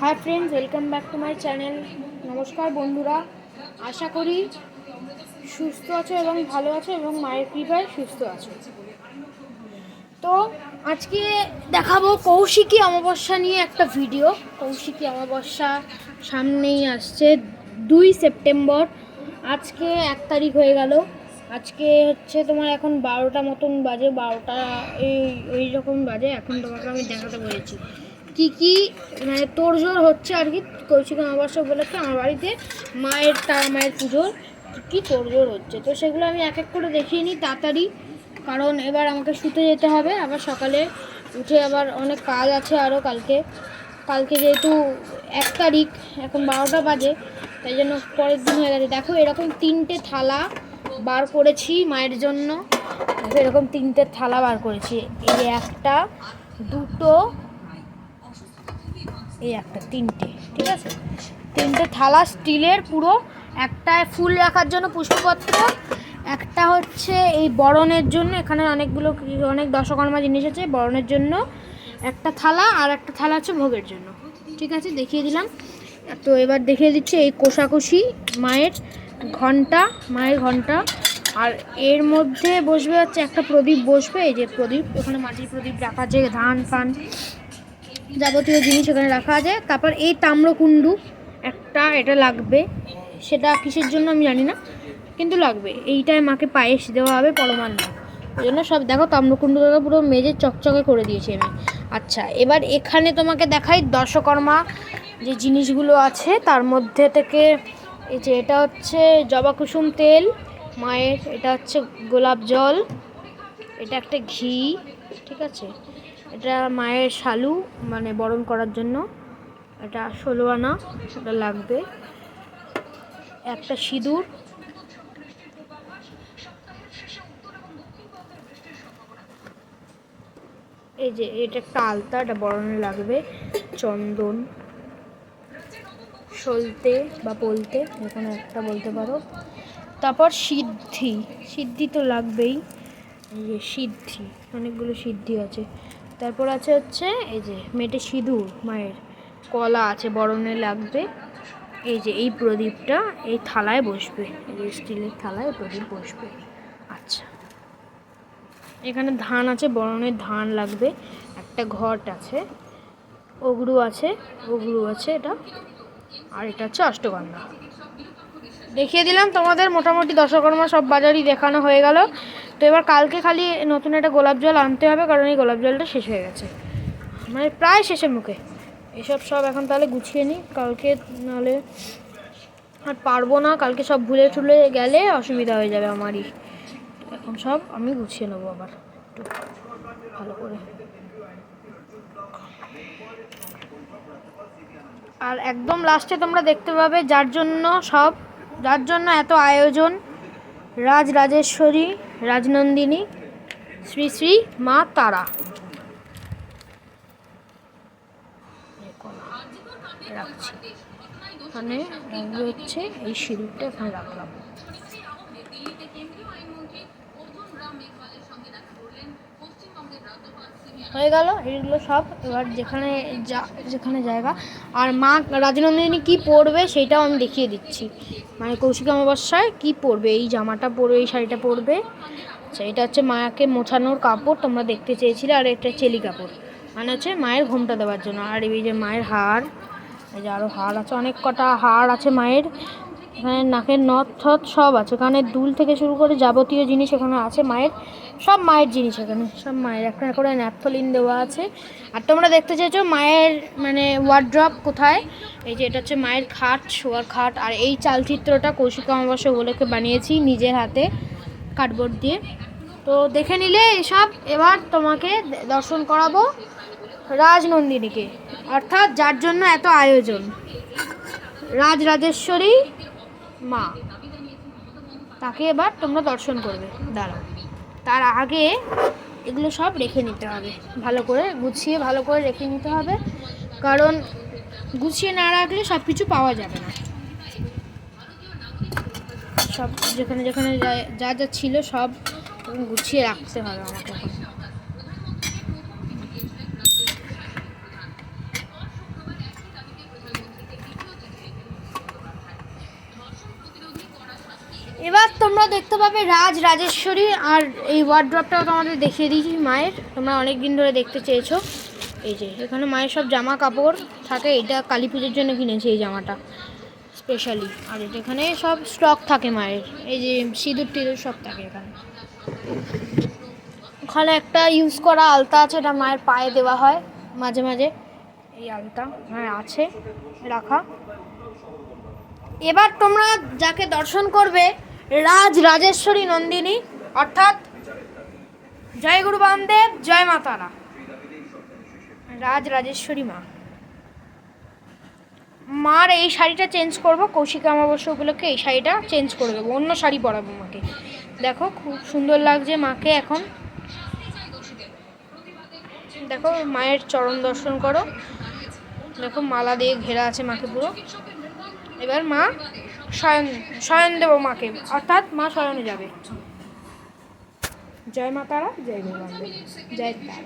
Hi friends, welcome back to my channel. নমস্কার বন্ধুরা, আশা করি সুস্থ আছো এবং ভালো আছো এবং মায়ের কৃপায় সুস্থ আছো। তো আজকে দেখাবো কৌশিকী অমাবস্যা নিয়ে একটা ভিডিও। কৌশিকী অমাবস্যা সামনেই আসছে 2 সেপ্টেম্বর। আজকে 1 তারিখ হয়ে গেল। আজকে হচ্ছে তোমার এখন 12টা মতন বাজে, 12টা এই রকম বাজে। এখন তোমাকে আমি দেখাতে বলেছি কি মানে তোড়জোড় হচ্ছে আর কি কৌশিকী অমাবস্যা উপলক্ষে আমার বাড়িতে মায়ের পুজোর কি তোড়জোড় হচ্ছে। তো সেগুলো আমি এক এক করে দেখিয়ে নিই তাড়াতাড়ি, কারণ এবার আমাকে শুতে যেতে হবে। আবার সকালে উঠে আবার অনেক কাজ আছে আরও। কালকে যেহেতু 1 তারিখ, এখন 12টা বাজে, তাই জন্য পরের দিন হয়ে গেছে। দেখো এরকম 3টে থালা বার করেছি মায়ের জন্য। দেখো এরকম 3টে থালা বার করেছি। এই একটা, দুটো, এই একটা, 3টে, ঠিক আছে। 3টে থালা স্টিলের পুরো। একটা ফুল রাখার জন্য পুষ্পপত্র, একটা হচ্ছে এই বরণের জন্য, এখানে অনেক দশকর্মা জিনিস আছে বরণের জন্য একটা থালা, আর একটা থালা হচ্ছে ভোগের জন্য। ঠিক আছে, দেখিয়ে দিলাম। তো এবার দেখিয়ে দিচ্ছি এই কোষাকুষি মায়ের ঘন্টা, আর এর মধ্যে বসবে হচ্ছে একটা প্রদীপ বসবে। এই যে প্রদীপ, এখানে মাটির প্রদীপ রাখা আছে, ধান ফান যাবতীয় জিনিস এখানে রাখা আছে। তারপর এই তাম্রকুণ্ডু একটা, এটা লাগবে। সেটা কিসের জন্য আমি জানি না, কিন্তু লাগবে। এইটায় মাকে পায়েস দেওয়া হবে পরমান্ন, ওই জন্য সব দেখো তাম্রকুণ্ডুটাকে পুরো মেজে চকচকে করে দিয়েছি আমি। আচ্ছা, এবার এখানে তোমাকে দেখাই দশকর্মা যে জিনিসগুলো আছে তার মধ্যে থেকে। এই যে এটা হচ্ছে জবা কুসুম তেল মায়ের, এটা হচ্ছে গোলাপ জল, এটা একটা ঘি, ঠিক আছে। এটা মায়ের শালু, মানে বরণ করার জন্য, এটা 16 আনা, সেটা লাগবে। একটা সিঁদুর, এই যে এটা একটা আলতা, এটা বরণে লাগবে। চন্দন, সলতে বা বলতে, যেখানে একটা বলতে পারো। তারপর সিদ্ধি তো লাগবেই। এই যে সিদ্ধি, অনেকগুলো সিদ্ধি আছে। তারপর হচ্ছে এই যে মেটে সিঁদুর, মায়ের কলা আছে, বরণে লাগবে। এই যে এই প্রদীপটা এই থালায় বসবে, এই যে স্টিলের থালায় প্রদীপ বসবে। আচ্ছা, এখানে ধান আছে, বরণের ধান লাগবে। একটা ঘট আছে, অগরু আছে এটা, আর এটা হচ্ছে অষ্টগন্ধা। দেখিয়ে দিলাম তোমাদের মোটামুটি দশকর্মা সব বাজারই দেখানো হয়ে গেল। তো এবার কালকে খালি নতুন একটা গোলাপ জল আনতে হবে, কারণ এই গোলাপ জলটা শেষ হয়ে গেছে, মানে প্রায় শেষের মুখে। এসব সব এখন তাহলে গুছিয়ে নিই, কালকে নাহলে আর পারবো না। কালকে সব ভুলে টুলে গেলে অসুবিধা হয়ে যাবে আমারই। এখন সব আমি গুছিয়ে নেবো আবার একটু ভালো করে। আর একদম লাস্টে তোমরা দেখতে পাবে যার জন্য এত আয়োজন, রাজরাজেশ্বরী রাজনন্দিনী শ্রী শ্রী মা তারা। রাখছি এখানে, হচ্ছে এই সিঁদুরটা এখানে রাখলাম। হয়ে গেল এইগুলো সব। এবার যেখানে জায়গা, আর মা রাজনন্দিনী কি পরবে সেটাও আমি দেখিয়ে দিচ্ছি। মানে কৌশিকী অমাবস্যায় কি পরবে, এই জামাটা পরবে, এই শাড়িটা পরবে। আচ্ছা, এটা হচ্ছে মাকে মোছানোর কাপড়, তোমরা দেখতে চেয়েছিলে। আর এটা চেলি কাপড়, মানে হচ্ছে মায়ের ঘোমটা দেওয়ার জন্য। আর এই যে মায়ের হার, এই যে আরও হার আছে, অনেক কটা হার আছে মায়ের। এখানে নাকের নথ থথ সব আছে, কানের দুল থেকে শুরু করে যাবতীয় জিনিস এখানে আছে মায়ের। সব মায়ের জিনিস এখানে, সব মায়ের। একটা করে ন্যাপথলিন দেওয়া আছে। আর তোমরা দেখতে চেয়েছো মায়ের মানে ওয়ার্ড্রপ কোথায়। এই যে এটা হচ্ছে মায়ের খাট, শোয়ার খাট। আর এই চালচিত্রটা কৌশিকী অমাবস্যা উপলক্ষে বানিয়েছি নিজের হাতে, কার্ডবোর্ড দিয়ে। তো দেখে নিলে এসব। এবার তোমাকে দর্শন করাবো রাজনন্দিনীকে, অর্থাৎ যার জন্য এত আয়োজন, রাজরাজেশ্বরী মা। তাকে এবার তোমরা দর্শন করবে। দাঁড়াও, তার আগে এগুলো সব রেখে নিতে হবে ভালো করে, গুছিয়ে ভালো করে রেখে নিতে হবে, কারণ গুছিয়ে না রাখলে সব কিছু পাওয়া যাবে না। সব যেখানে যা ছিল সব গুছিয়ে রাখতে হবে আমাকে এখন। এবার তোমরা দেখতে পাবে রাজেশ্বরী, আর এই ওয়ার্ড্রপটাও তোমাদের দেখিয়ে দিয়েছি মায়ের, তোমরা অনেক দিন ধরে দেখতে চেয়েছো। এই যে এখানে মায়ের সব জামা কাপড় থাকে, এটা কালী পুজোর জন্য কিনেছি এই জামাটা স্পেশালি। আর এটা এখানে সব স্টক থাকে মায়ের, এই যে সিঁদুর টিঁদুর সব থাকে এখানে। ওখানে একটা ইউজ করা আলতা আছে, এটা মায়ের পায়ে দেওয়া হয় মাঝে মাঝে, এই আলতা আছে রাখা। এবার তোমরা যাকে দর্শন করবে রাজেশ্বরী নন্দিনী, অর্থাৎ জয় গুরু বামদেব, জয় মা তারা, রাজেশ্বরী মা। মার এই শাড়িটা চেঞ্জ করব, কৌশিক অমাবস্যা উপলক্ষে এই শাড়িটা চেঞ্জ করে দেবো, অন্য শাড়ি পরাবো মাকে। দেখো খুব সুন্দর লাগছে মাকে এখন। দেখো মায়ের চরণ দর্শন করো, দেখো মালা দিয়ে ঘেরা আছে মাকে পুরো। এবার মা শয়ন দেবো মাকে, অর্থাৎ মা শয়নে যাবে। জয় মা তারা, জয় গুরু বামদেব, জয় তারা।